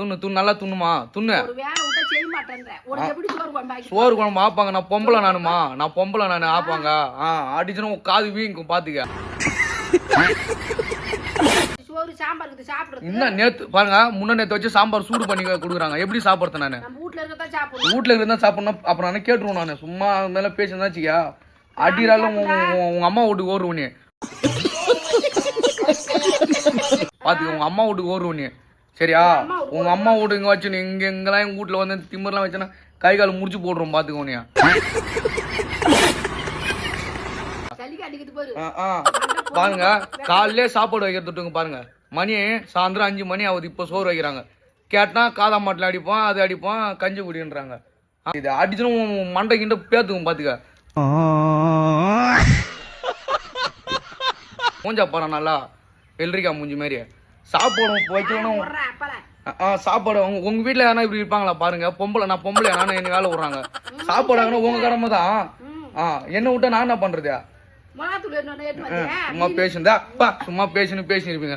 துண்ணு நல்லா துண்ணுமா துண்ணு. சோறு குழம்பு ஆப்பாங்க. நான் பொம்பளை நானு ஆப்பாங்க. அடிச்சுனா காது வீங்கும் பாத்துக்க. இன்னும் நேத்து பாருங்க, நேத்து வச்சு சாம்பார் சூடு பண்ணி கொடுக்குறாங்க. எப்படி சாப்பிடுறது நானு? வீட்டுல இருந்தா சாப்பிடணும். அப்புறம் நான் கேட்டுருவோம். நானு சும்மா மேல பேசுனாச்சியா அடிறாலும் உங்க அம்மா வீட்டுக்கு ஓடுவனே பாத்துக்க. உங்க அம்மா வீட்டுக்கு ஓடுவனே சரியா? உங்க அம்மா வீடு இங்க வச்சு எங்கெல்லாம் எங்க வீட்டுல வந்து திமிரெல்லாம் வச்சுன்னா கை கால் முடிச்சு போடுறோம் பாத்துக்கோனியா. பாருங்க, காலையிலே சாப்பாடு வைக்கிறதுட்டுங்க. பாருங்க, மணி சாயந்தரம் 5 மணி ஆகுது. இப்ப சோறு வைக்கிறாங்க. கேட்டா காதா மாட்டில் அடிப்பான், அது அடிப்பான், கஞ்சி குடின்றாங்க. இது அடிச்சுன்னு மண்டை கிண்ட பேத்துக்கும் பாத்துக்க. மூஞ்சா பாரு நல்லா வெள்ளரிக்கா மூஞ்சி மாதிரி. சாப்பாடு வைக்கணும். சாப்பாடு உங்க வீட்டுல யாரா இப்படி இருப்பாங்களா பாருங்க. நான் பொம்பளை நானும் என்ன வேலை விடுறாங்க. சாப்பாடு ஆகணும் உங்க கடமை தான். என்ன விட்டா நான் என்ன பண்றது? சும்மா பேசுந்தா சும்மா பேசிருப்பீங்க.